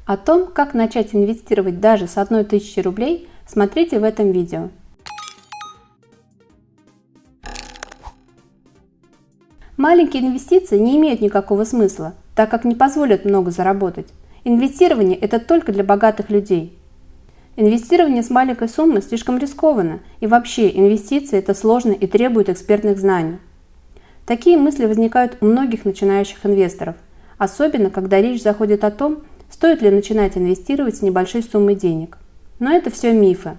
О том, как начать инвестировать даже с 1000 рублей, смотрите в этом видео. Маленькие инвестиции не имеют никакого смысла, так как не позволят много заработать. Инвестирование – это только для богатых людей. Инвестирование с маленькой суммы слишком рискованно, и вообще инвестиции – это сложно и требует экспертных знаний. Такие мысли возникают у многих начинающих инвесторов, особенно когда речь заходит о том, стоит ли начинать инвестировать с небольшой суммой денег. Но это все мифы.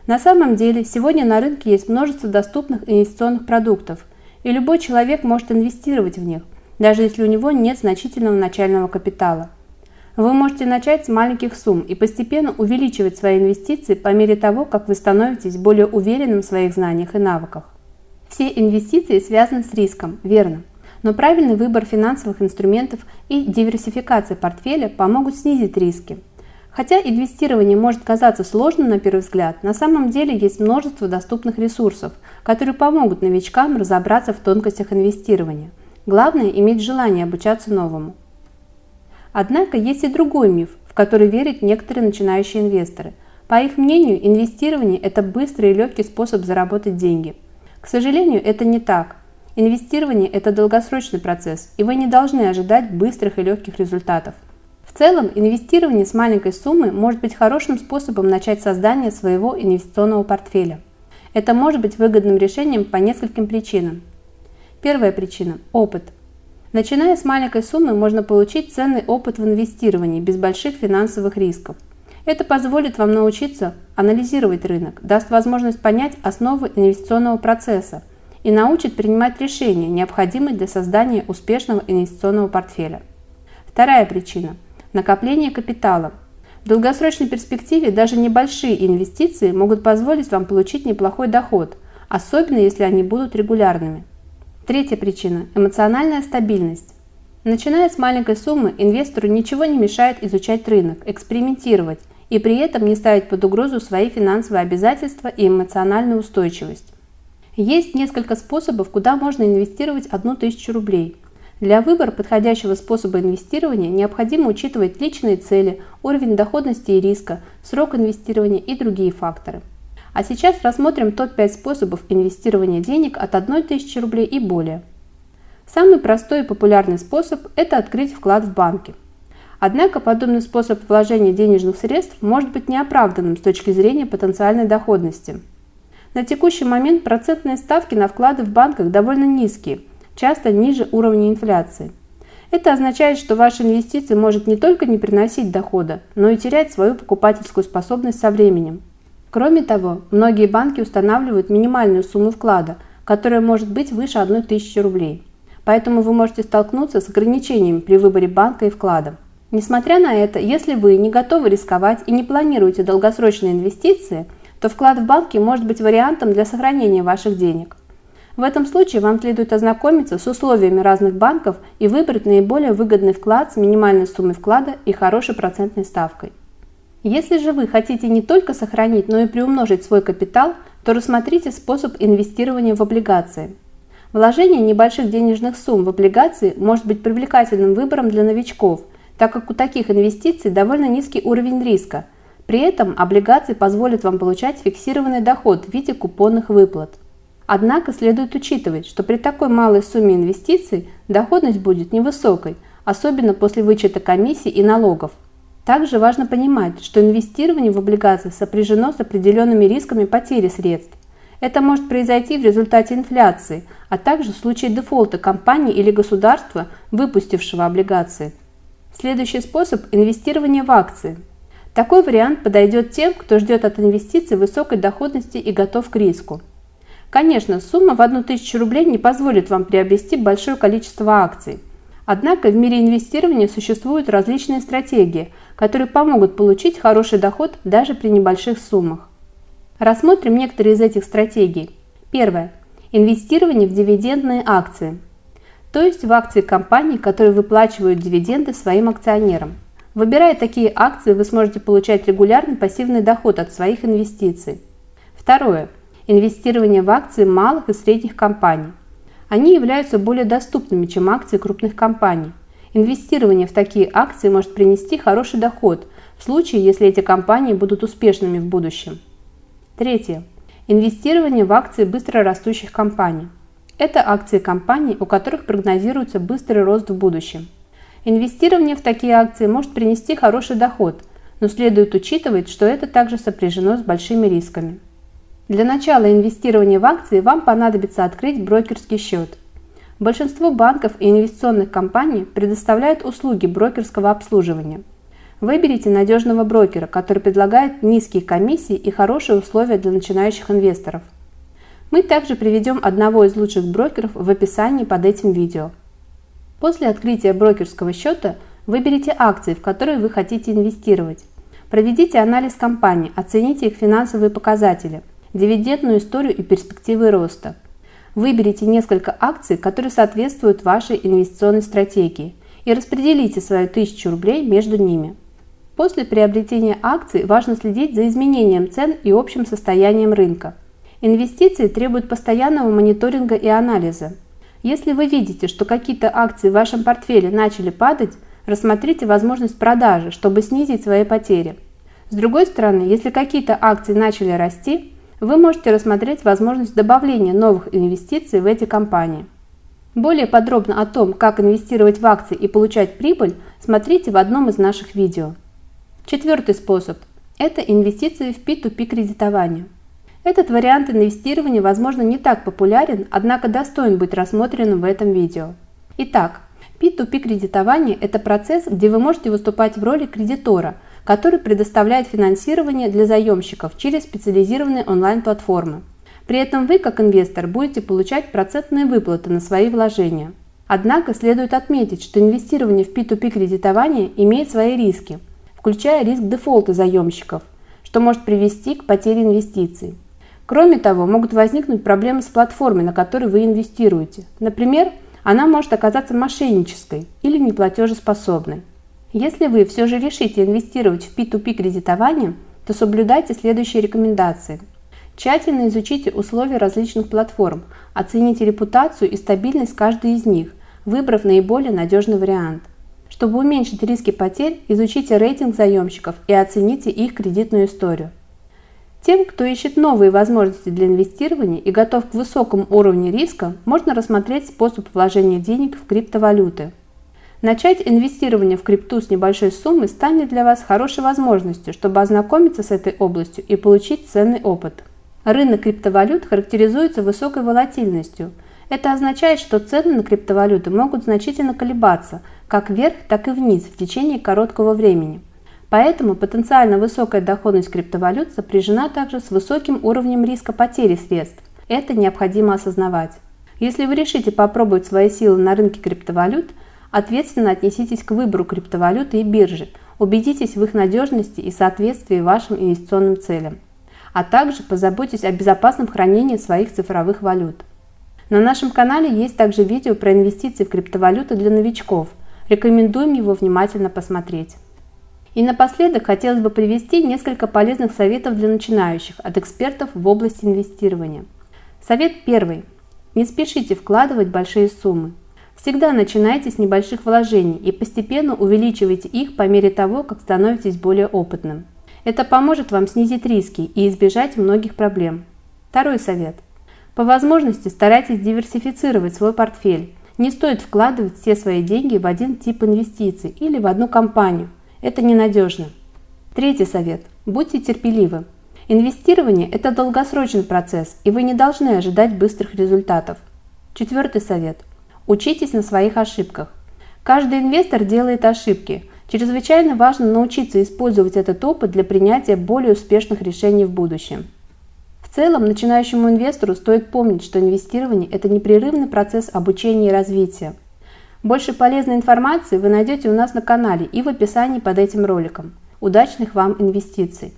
На самом деле, сегодня на рынке есть множество доступных инвестиционных продуктов, и любой человек может инвестировать в них, даже если у него нет значительного начального капитала. Вы можете начать с маленьких сумм и постепенно увеличивать свои инвестиции по мере того, как вы становитесь более уверенным в своих знаниях и навыках. Все инвестиции связаны с риском, верно, но правильный выбор финансовых инструментов и диверсификация портфеля помогут снизить риски. Хотя инвестирование может казаться сложным на первый взгляд, на самом деле есть множество доступных ресурсов, которые помогут новичкам разобраться в тонкостях инвестирования. Главное – иметь желание обучаться новому. Однако есть и другой миф, в который верят некоторые начинающие инвесторы. По их мнению, инвестирование – это быстрый и легкий способ заработать деньги. К сожалению, это не так. Инвестирование – это долгосрочный процесс, и вы не должны ожидать быстрых и легких результатов. В целом, инвестирование с маленькой суммы может быть хорошим способом начать создание своего инвестиционного портфеля. Это может быть выгодным решением по нескольким причинам. Первая причина – опыт. Начиная с маленькой суммы, можно получить ценный опыт в инвестировании без больших финансовых рисков. Это позволит вам научиться анализировать рынок, даст возможность понять основы инвестиционного процесса и научит принимать решения, необходимые для создания успешного инвестиционного портфеля. Вторая причина – накопление капитала. В долгосрочной перспективе даже небольшие инвестиции могут позволить вам получить неплохой доход, особенно если они будут регулярными. Третья причина – эмоциональная стабильность. Начиная с маленькой суммы, инвестору ничего не мешает изучать рынок, экспериментировать и при этом не ставить под угрозу свои финансовые обязательства и эмоциональную устойчивость. Есть несколько способов, куда можно инвестировать 1000 рублей. Для выбора подходящего способа инвестирования необходимо учитывать личные цели, уровень доходности и риска, срок инвестирования и другие факторы. А сейчас рассмотрим топ-5 способов инвестирования денег от 1000 рублей и более. Самый простой и популярный способ – это открыть вклад в банке. Однако подобный способ вложения денежных средств может быть неоправданным с точки зрения потенциальной доходности. На текущий момент процентные ставки на вклады в банках довольно низкие, часто ниже уровня инфляции. Это означает, что ваша инвестиция может не только не приносить дохода, но и терять свою покупательскую способность со временем. Кроме того, многие банки устанавливают минимальную сумму вклада, которая может быть выше 1000 рублей. Поэтому вы можете столкнуться с ограничениями при выборе банка и вклада. Несмотря на это, если вы не готовы рисковать и не планируете долгосрочные инвестиции, то вклад в банке может быть вариантом для сохранения ваших денег. В этом случае вам следует ознакомиться с условиями разных банков и выбрать наиболее выгодный вклад с минимальной суммой вклада и хорошей процентной ставкой. Если же вы хотите не только сохранить, но и приумножить свой капитал, то рассмотрите способ инвестирования в облигации. Вложение небольших денежных сумм в облигации может быть привлекательным выбором для новичков, так как у таких инвестиций довольно низкий уровень риска. При этом облигации позволят вам получать фиксированный доход в виде купонных выплат. Однако следует учитывать, что при такой малой сумме инвестиций доходность будет невысокой, особенно после вычета комиссий и налогов. Также важно понимать, что инвестирование в облигации сопряжено с определенными рисками потери средств. Это может произойти в результате инфляции, а также в случае дефолта компании или государства, выпустившего облигации. Следующий способ – инвестирование в акции. Такой вариант подойдет тем, кто ждет от инвестиций высокой доходности и готов к риску. Конечно, сумма в 1000 рублей не позволит вам приобрести большое количество акций. Однако в мире инвестирования существуют различные стратегии, которые помогут получить хороший доход даже при небольших суммах. Рассмотрим некоторые из этих стратегий. Первое. Инвестирование в дивидендные акции. То есть в акции компаний, которые выплачивают дивиденды своим акционерам. Выбирая такие акции, вы сможете получать регулярный пассивный доход от своих инвестиций. Второе. Инвестирование в акции малых и средних компаний. Они являются более доступными, чем акции крупных компаний. Инвестирование в такие акции может принести хороший доход в случае, если эти компании будут успешными в будущем. Третье. Инвестирование в акции быстрорастущих компаний. Это акции компаний, у которых прогнозируется быстрый рост в будущем. Инвестирование в такие акции может принести хороший доход, но следует учитывать, что это также сопряжено с большими рисками. Для начала инвестирования в акции вам понадобится открыть брокерский счет. Большинство банков и инвестиционных компаний предоставляют услуги брокерского обслуживания. Выберите надежного брокера, который предлагает низкие комиссии и хорошие условия для начинающих инвесторов. Мы также приведем одного из лучших брокеров в описании под этим видео. После открытия брокерского счета выберите акции, в которые вы хотите инвестировать. Проведите анализ компаний, оцените их финансовые показатели, дивидендную историю и перспективы роста. Выберите несколько акций, которые соответствуют вашей инвестиционной стратегии, и распределите свою 1000 рублей между ними. После приобретения акций важно следить за изменением цен и общим состоянием рынка. Инвестиции требуют постоянного мониторинга и анализа. Если вы видите, что какие-то акции в вашем портфеле начали падать, рассмотрите возможность продажи, чтобы снизить свои потери. С другой стороны, если какие-то акции начали расти, вы можете рассмотреть возможность добавления новых инвестиций в эти компании. Более подробно о том, как инвестировать в акции и получать прибыль, смотрите в одном из наших видео. Четвертый способ – это инвестиции в P2P кредитование. Этот вариант инвестирования, возможно, не так популярен, однако достоин быть рассмотренным в этом видео. Итак, P2P кредитование – это процесс, где вы можете выступать в роли кредитора, который предоставляет финансирование для заемщиков через специализированные онлайн-платформы. При этом вы, как инвестор, будете получать процентные выплаты на свои вложения. Однако следует отметить, что инвестирование в P2P кредитование имеет свои риски, включая риск дефолта заемщиков, что может привести к потере инвестиций. Кроме того, могут возникнуть проблемы с платформой, на которой вы инвестируете. Например, она может оказаться мошеннической или неплатежеспособной. Если вы все же решите инвестировать в P2P кредитование, то соблюдайте следующие рекомендации. Тщательно изучите условия различных платформ, оцените репутацию и стабильность каждой из них, выбрав наиболее надежный вариант. Чтобы уменьшить риски потерь, изучите рейтинг заемщиков и оцените их кредитную историю. Тем, кто ищет новые возможности для инвестирования и готов к высокому уровню риска, можно рассмотреть способ вложения денег в криптовалюты. Начать инвестирование в крипту с небольшой суммы станет для вас хорошей возможностью, чтобы ознакомиться с этой областью и получить ценный опыт. Рынок криптовалют характеризуется высокой волатильностью. Это означает, что цены на криптовалюты могут значительно колебаться как вверх, так и вниз в течение короткого времени. Поэтому потенциально высокая доходность криптовалют сопряжена также с высоким уровнем риска потери средств. Это необходимо осознавать. Если вы решите попробовать свои силы на рынке криптовалют, ответственно отнеситесь к выбору криптовалюты и биржи, убедитесь в их надежности и соответствии вашим инвестиционным целям, а также позаботьтесь о безопасном хранении своих цифровых валют. На нашем канале есть также видео про инвестиции в криптовалюты для новичков. Рекомендуем его внимательно посмотреть. И напоследок хотелось бы привести несколько полезных советов для начинающих от экспертов в области инвестирования. Совет первый. Не спешите вкладывать большие суммы. Всегда начинайте с небольших вложений и постепенно увеличивайте их по мере того, как становитесь более опытным. Это поможет вам снизить риски и избежать многих проблем. Второй совет. По возможности старайтесь диверсифицировать свой портфель. Не стоит вкладывать все свои деньги в один тип инвестиций или в одну компанию. Это ненадежно. Третий совет. Будьте терпеливы. Инвестирование – это долгосрочный процесс, и вы не должны ожидать быстрых результатов. Четвертый совет. Учитесь на своих ошибках. Каждый инвестор делает ошибки. Чрезвычайно важно научиться использовать этот опыт для принятия более успешных решений в будущем. В целом, начинающему инвестору стоит помнить, что инвестирование – это непрерывный процесс обучения и развития. Больше полезной информации вы найдете у нас на канале и в описании под этим роликом. Удачных вам инвестиций!